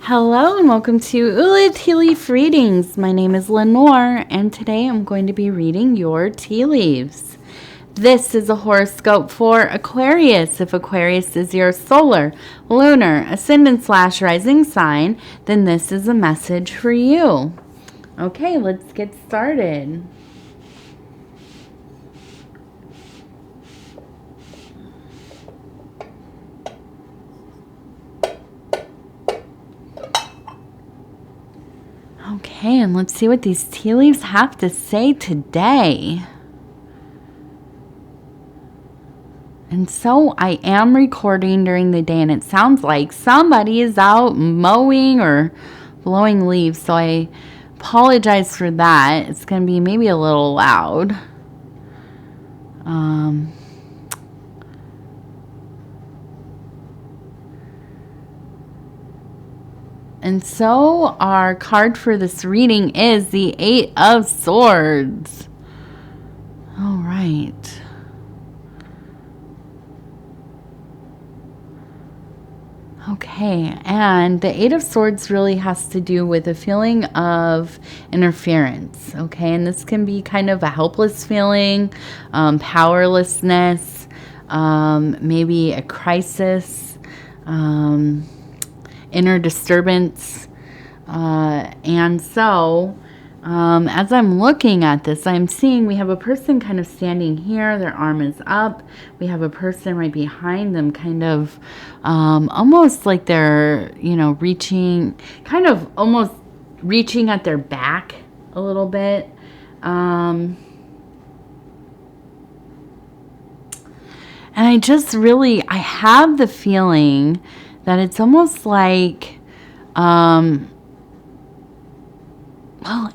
Hello and welcome to Ula Tea Leaf Readings. My name is Lenor and today I'm going to be reading your tea leaves. This is a horoscope for Aquarius. If Aquarius is your solar, lunar, ascendant/rising sign, then this is a message for you. Okay, let's get started. Okay, and let's see what these tea leaves have to say today. And so I am recording during the day, and it sounds like somebody is out mowing or blowing leaves, so I apologize for that. It's going to be maybe a little loud. And so our card for this reading is the Eight of Swords. All right. Okay, and the Eight of Swords really has to do with a feeling of interference, okay? And this can be kind of a helpless feeling, powerlessness, maybe a crisis, inner disturbance. And so as I'm looking at this, I'm seeing we have a person kind of standing here, their arm is up. We have a person right behind them, kind of almost like they're, reaching, kind of almost reaching at their back a little bit. And I have the feeling that it's almost like, well,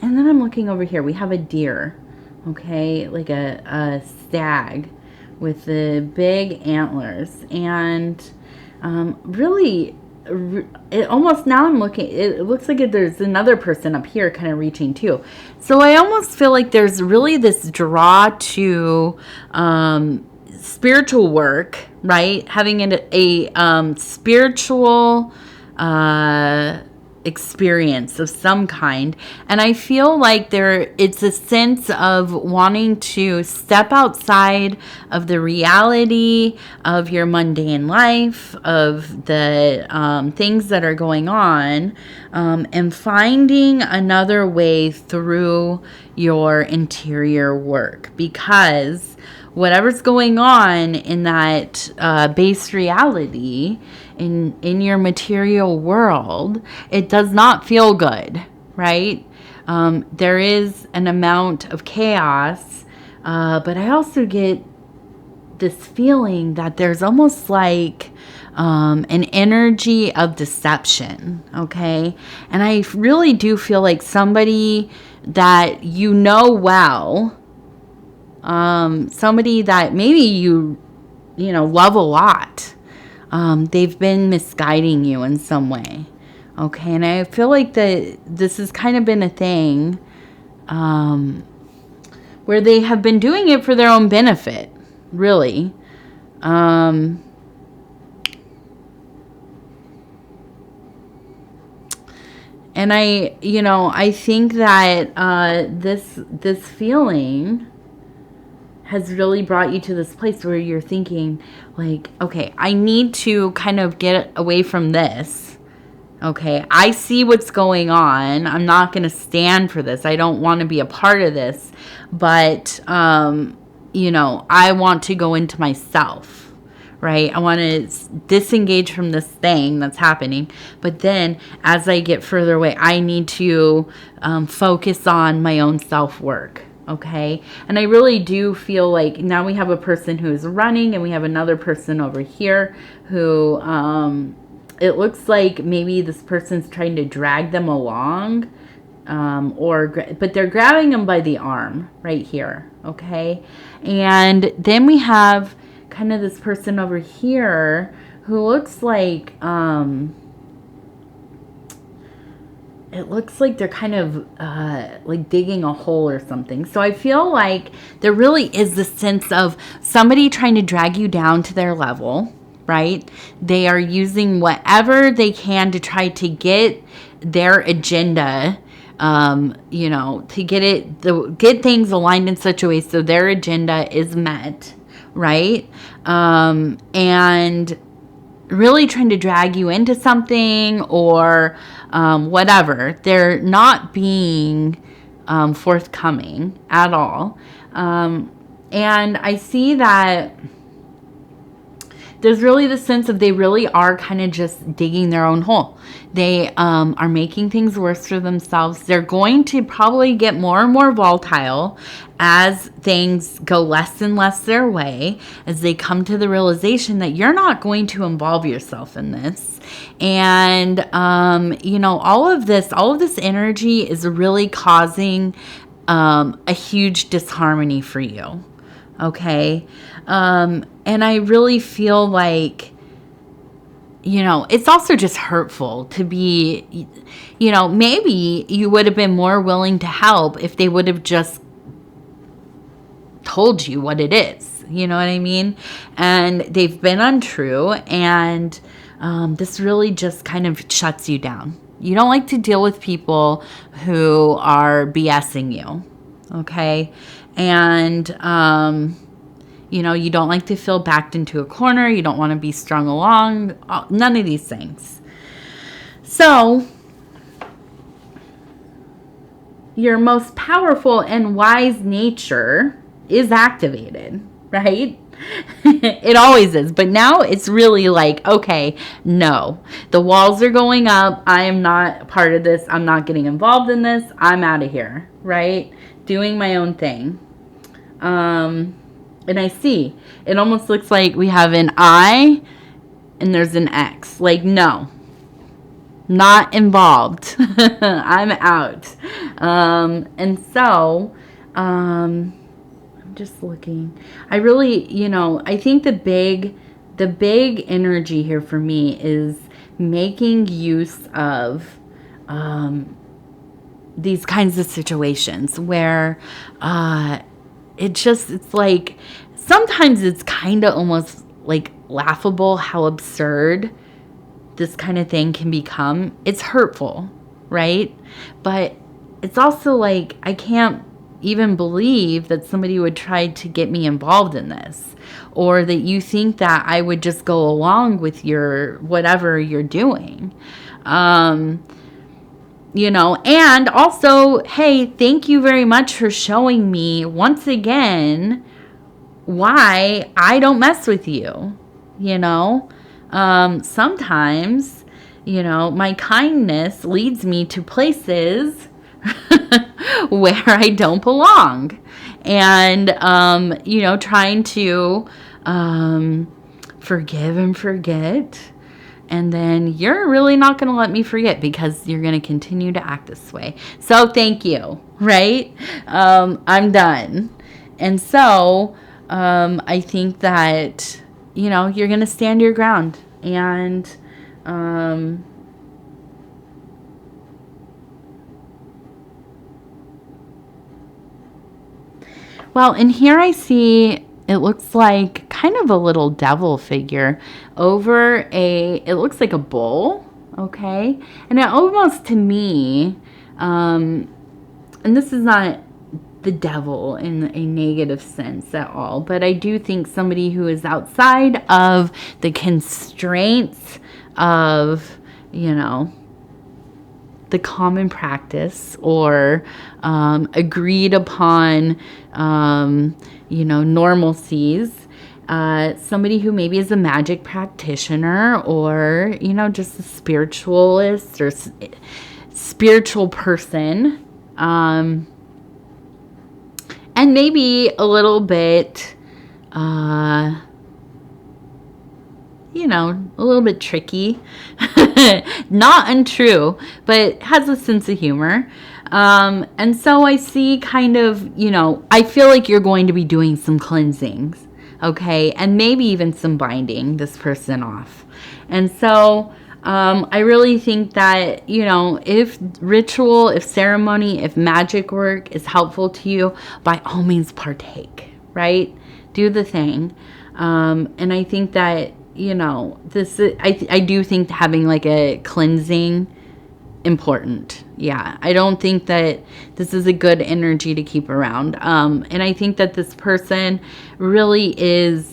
and then I'm looking over here. We have a deer, okay, like a stag with the big antlers. And really, it almost, now I'm looking, it looks like there's another person up here kind of reaching too. So I almost feel like there's really this draw to spiritual work, right? Having a spiritual experience of some kind. And I feel like it's a sense of wanting to step outside of the reality of your mundane life, of the things that are going on, and finding another way through your interior work, because whatever's going on in that base reality, in your material world, it does not feel good, right? There is an amount of chaos, but I also get this feeling that there's almost like an energy of deception, okay? And I really do feel like somebody that you know well, somebody that maybe you love a lot, they've been misguiding you in some way, okay? And I feel like that this has kind of been a thing where they have been doing it for their own benefit, really. And I think that this feeling has really brought you to this place where you're thinking, like, okay, I need to kind of get away from this. Okay, I see what's going on. I'm not going to stand for this. I don't want to be a part of this. But, I want to go into myself, right? I want to disengage from this thing that's happening. But then as I get further away, I need to focus on my own self-work. Okay, and I really do feel like now we have a person who's running, and we have another person over here who it looks like maybe this person's trying to drag them along, but they're grabbing them by the arm right here. Okay, and then we have kind of this person over here who looks like it looks like they're kind of like digging a hole or something. So I feel like there really is this sense of somebody trying to drag you down to their level, right? They are using whatever they can to try to get their agenda, you know, to get things aligned in such a way so their agenda is met, right? And really trying to drag you into something or whatever. They're not being forthcoming at all. And I see that there's really the sense of they really are kind of just digging their own hole. They are making things worse for themselves. They're going to probably get more and more volatile as things go less and less their way, as they come to the realization that you're not going to involve yourself in this. And, you know, all of this energy is really causing a huge disharmony for you. Okay. And I really feel like, you know, it's also just hurtful to be, you know, maybe you would have been more willing to help if they would have just told you what it is. You know what I mean? And they've been untrue, and this really just kind of shuts you down. You don't like to deal with people who are BSing you. Okay. And, you know, you don't like to feel backed into a corner. You don't want to be strung along. None of these things. So, your most powerful and wise nature is activated, right? It always is. But now it's really like, okay, no. The walls are going up. I am not part of this. I'm not getting involved in this. I'm out of here, right? Doing my own thing. And I see, it almost looks like we have an I and there's an X. Like, no, not involved. I'm out. And so, I'm just looking. I really, you know, I think the big energy here for me is making use of, these kinds of situations where, it's like, sometimes it's kind of almost like laughable how absurd this kind of thing can become. It's hurtful, right? But it's also like, I can't even believe that somebody would try to get me involved in this, or that you think that I would just go along with your, whatever you're doing. You know, and also, hey, thank you very much for showing me once again why I don't mess with you. You know, sometimes, you know, my kindness leads me to places where I don't belong. And, you know, trying to forgive and forget. And then you're really not going to let me forget because you're going to continue to act this way. So thank you, right? I'm done. And so I think that, you know, you're going to stand your ground. And well, and here I see, it looks like kind of a little devil figure over it looks like a bull, okay? And it almost, to me, and this is not the devil in a negative sense at all, but I do think somebody who is outside of the constraints of, you know, the common practice or agreed upon, you know, normalcies. Somebody who maybe is a magic practitioner or, you know, just a spiritualist or spiritual person. And maybe a little bit, you know, a little bit tricky. Not untrue, but has a sense of humor. And so I see kind of, you know, I feel like you're going to be doing some cleansings. Okay, and maybe even some binding this person off. And so I really think that, you know, if ritual, if ceremony, if magic work is helpful to you, by all means partake, right? Do the thing. And I think that, you know, this is, I do think having like a cleansing important. Yeah, I don't think that this is a good energy to keep around. And I think that this person really is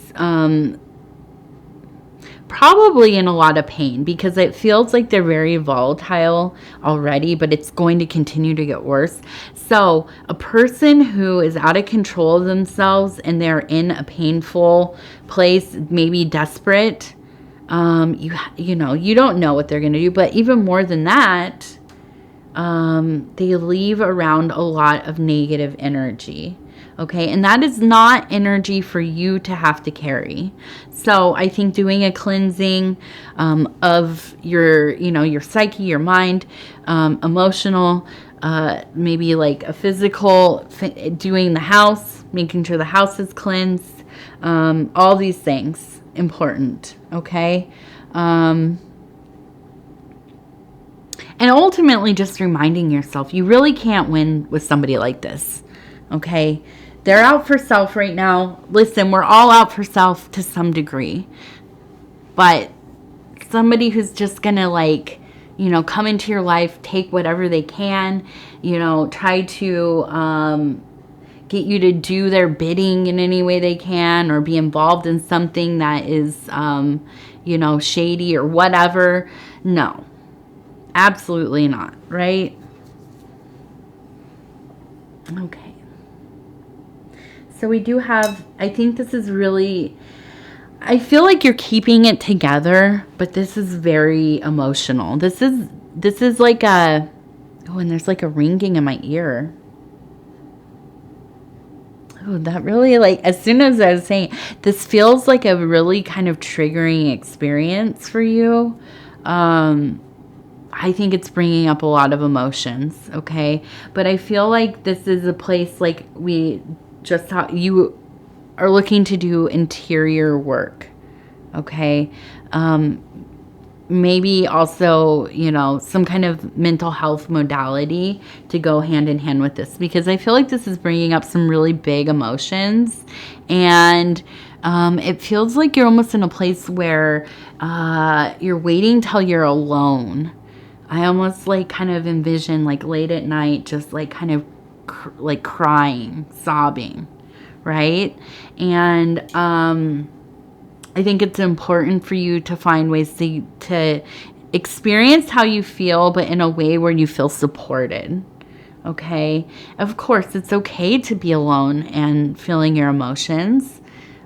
probably in a lot of pain, because it feels like they're very volatile already, but it's going to continue to get worse. So a person who is out of control of themselves and they're in a painful place, maybe desperate, you know, you don't know what they're going to do. But even more than that, they leave around a lot of negative energy. Okay, and that is not energy for you to have to carry. So I think doing a cleansing of your, you know, your psyche, your mind, emotional, maybe like a physical, doing the house, making sure the house is cleansed, all these things important. Okay. And ultimately just reminding yourself, you really can't win with somebody like this. Okay. They're out for self right now. Listen, we're all out for self to some degree. But somebody who's just going to, like, you know, come into your life, take whatever they can, you know, try to get you to do their bidding in any way they can, or be involved in something that is, you know, shady or whatever. No, absolutely not. Right? Okay. So we do have, I think this is really, I feel like you're keeping it together, but this is very emotional. This is like a, oh, and there's like a ringing in my ear. Oh, that really, like, as soon as I was saying, this feels like a really kind of triggering experience for you. I think it's bringing up a lot of emotions, okay? But I feel like this is a place, like we just how you are looking to do interior work, okay? Maybe also, you know, some kind of mental health modality to go hand in hand with this, because I feel like this is bringing up some really big emotions, and it feels like you're almost in a place where you're waiting till you're alone. I almost like kind of envision like late at night, just like kind of like crying, sobbing, right? And I think it's important for you to find ways to experience how you feel, but in a way where you feel supported. Okay? Of course, it's okay to be alone and feeling your emotions.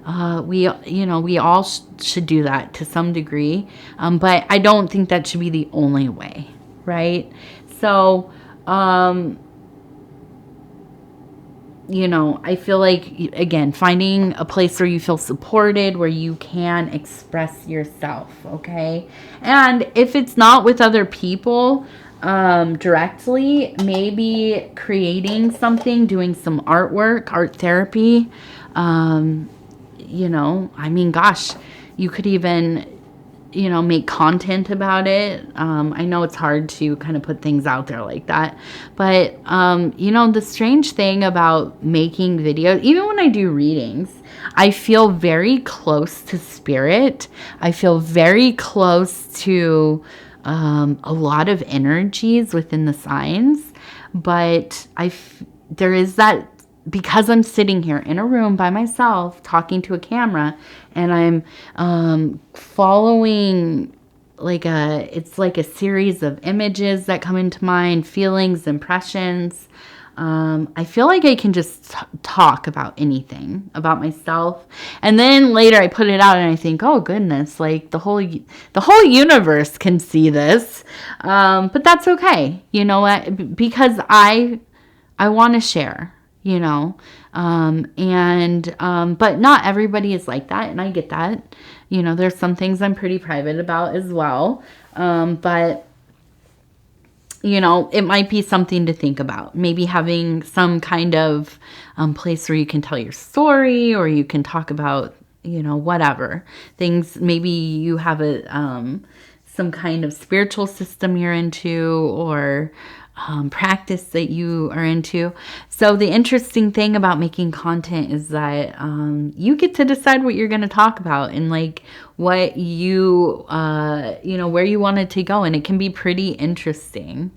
We all should do that to some degree, but I don't think that should be the only way, right? So, you know, I feel like, again, finding a place where you feel supported, where you can express yourself, okay? And if it's not with other people directly, maybe creating something, doing some artwork, art therapy. You know, I mean, gosh, you could even, you know, make content about it. I know it's hard to kind of put things out there like that, but you know, the strange thing about making videos, even when I do readings, I feel very close to spirit. I feel very close to a lot of energies within the signs, but there is that, because I'm sitting here in a room by myself talking to a camera, and I'm following it's like a series of images that come into mind, feelings, impressions. I feel like I can just talk about anything about myself, and then later I put it out and I think, oh goodness, like the whole universe can see this, but that's okay. You know what? Because I want to share. You know, but not everybody is like that, and I get that. You know, there's some things I'm pretty private about as well, but, you know, it might be something to think about. Maybe having some kind of place where you can tell your story, or you can talk about, you know, whatever things. Maybe you have some kind of spiritual system you're into, or practice that you are into. So the interesting thing about making content is that you get to decide what you're going to talk about and like what you, where you want it to go. And it can be pretty interesting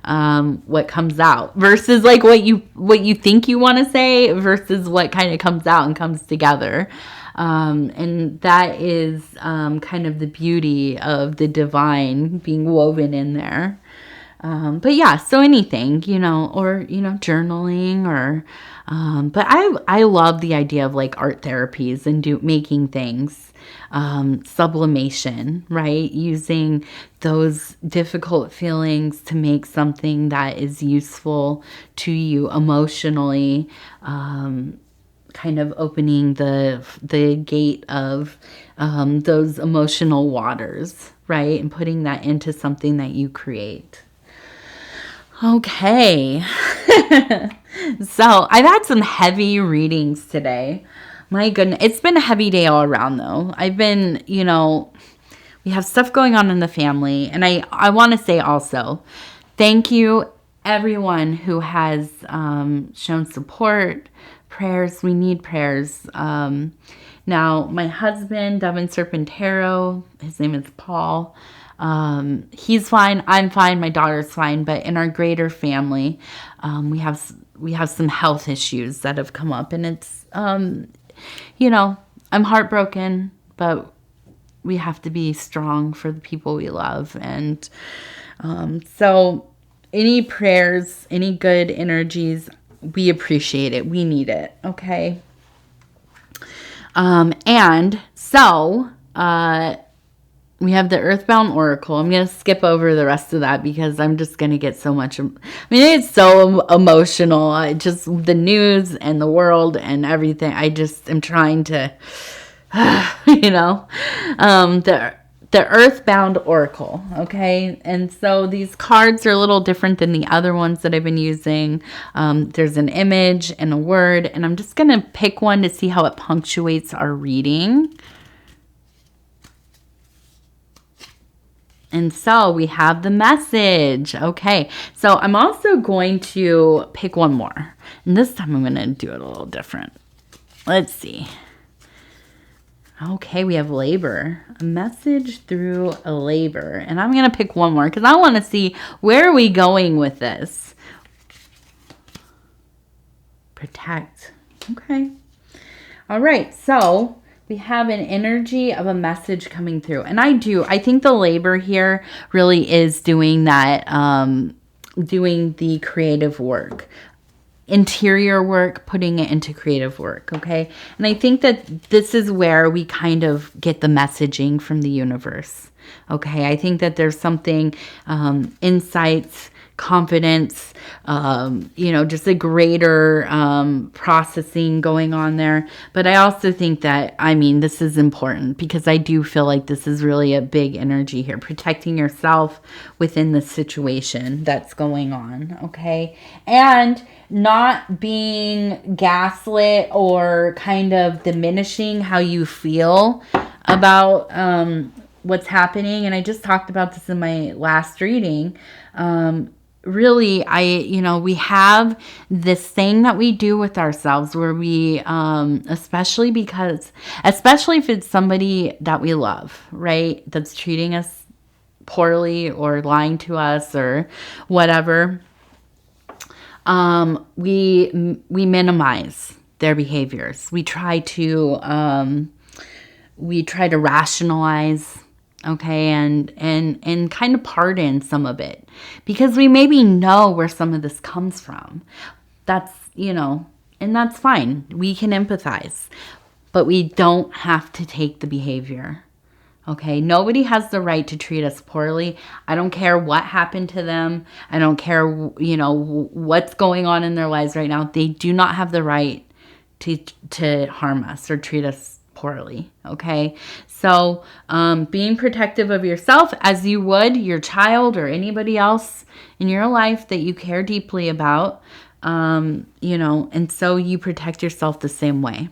what comes out versus like what you think you want to say versus what kind of comes out and comes together. And that is kind of the beauty of the divine being woven in there. But yeah, so anything, or, journaling or, but I love the idea of like art therapies and making things, sublimation, right? Using those difficult feelings to make something that is useful to you emotionally, kind of opening the gate of, those emotional waters, right? And putting that into something that you create. Okay. So I've had some heavy readings today. My goodness. It's been a heavy day all around though. I've been, we have stuff going on in the family. And I want to say also, thank you everyone who has shown support, prayers. We need prayers. Now, my husband, Devin Serpentero, his name is Paul. He's fine. I'm fine. My daughter's fine. But in our greater family, we have some health issues that have come up, and it's, I'm heartbroken, but we have to be strong for the people we love. And, so any prayers, any good energies, we appreciate it. We need it. Okay. And so, we have the Earthbound Oracle. I'm going to skip over the rest of that because I'm just going to get so much. It's so emotional. Just the news and the world and everything. I just am trying to, the Earthbound Oracle. Okay. And so these cards are a little different than the other ones that I've been using. There's an image and a word, and I'm just going to pick one to see how it punctuates our reading. And so we have the message. Okay. So I'm also going to pick one more. And this time I'm going to do it a little different. Let's see. Okay, we have labor. A message through a labor. And I'm going to pick one more because I want to see where are we going with this. Protect. Okay. All right. So we have an energy of a message coming through. And I think the labor here really is doing that, doing the creative work, interior work, putting it into creative work. Okay. And I think that this is where we kind of get the messaging from the universe. Okay. I think that there's something, insights, confidence, just a greater processing going on there. But I also think that, this is important because I do feel like this is really a big energy here, protecting yourself within the situation that's going on. Okay. And not being gaslit or kind of diminishing how you feel about what's happening. And I just talked about this in my last reading. Really, we have this thing that we do with ourselves where we, especially if it's somebody that we love, right? That's treating us poorly or lying to us or whatever. We minimize their behaviors. We try to rationalize. Okay, and kind of pardon some of it because we maybe know where some of this comes from. That's, and that's fine. We can empathize, but we don't have to take the behavior. Okay, nobody has the right to treat us poorly. I don't care what happened to them. I don't care, what's going on in their lives right now. They do not have the right to harm us or treat us poorly. Okay, so being protective of yourself as you would your child or anybody else in your life that you care deeply about, and so you protect yourself the same way.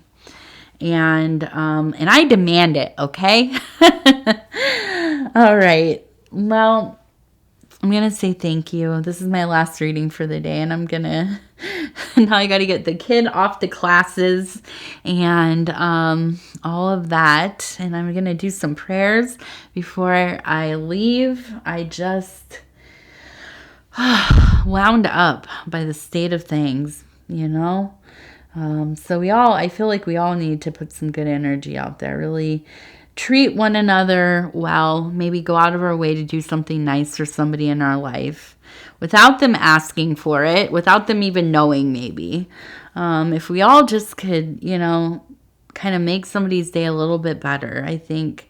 And I demand it. Okay. All right. Well, I'm going to say thank you. This is my last reading for the day, and I'm going to, now I got to get the kid off to classes and all of that. And I'm going to do some prayers before I leave. I just wound up by the state of things, you know? So I feel like we all need to put some good energy out there, really treat one another well, maybe go out of our way to do something nice for somebody in our life without them asking for it, without them even knowing maybe. If we all just could, kind of make somebody's day a little bit better, I think,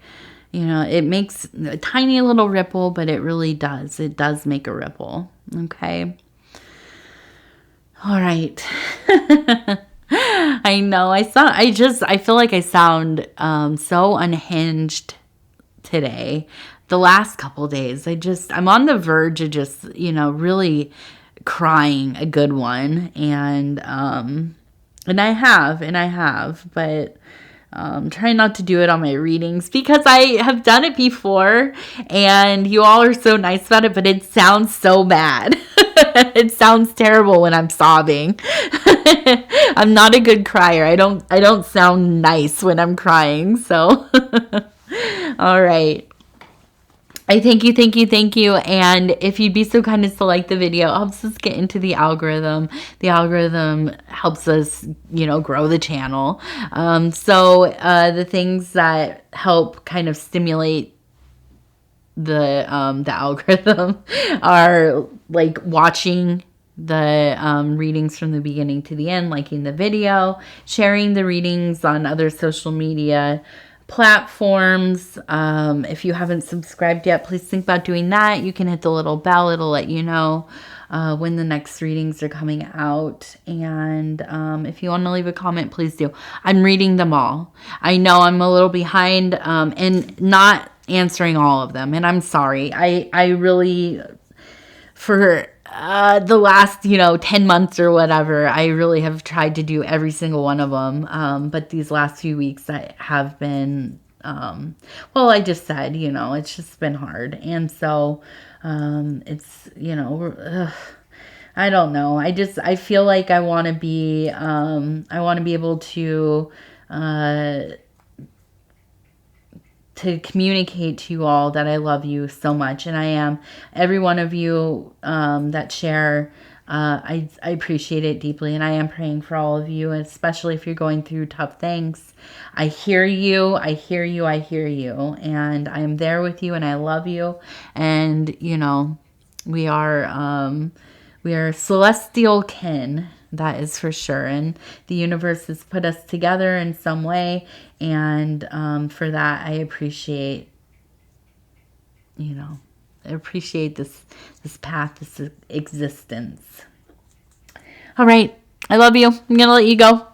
it makes a tiny little ripple, but it really does. It does make a ripple. Okay. All right. I know. I feel like I sound so unhinged today. The last couple days, I'm on the verge of just, really crying a good one. And I have, but trying not to do it on my readings because I have done it before and you all are so nice about it, but it sounds so bad. It sounds terrible when I'm sobbing. I'm not a good crier. I don't sound nice when I'm crying. So, all right. I thank you. And if you'd be so kind as to like the video, it helps us get into the algorithm. The algorithm helps us, grow the channel. So the things that help kind of stimulate the algorithm are like watching the readings from the beginning to the end, liking the video, sharing the readings on other social media platforms. If you haven't subscribed yet, please think about doing that. You can hit the little bell. It'll let you know when the next readings are coming out. And if you want to leave a comment, please do. I'm reading them all. I know I'm a little behind and not answering all of them. And I'm sorry. I really, for the last, 10 months or whatever, I really have tried to do every single one of them. But these last few weeks I have been, I just said, it's just been hard. And so, it's, I don't know. I feel like I want to be able to communicate to you all that I love you so much. And I am. Every one of you that share, I appreciate it deeply. And I am praying for all of you, especially if you're going through tough things. I hear you. And I am there with you and I love you. And, we are celestial kin. That is for sure. And the universe has put us together in some way. And for that, I appreciate, this path, this existence. All right. I love you. I'm going to let you go.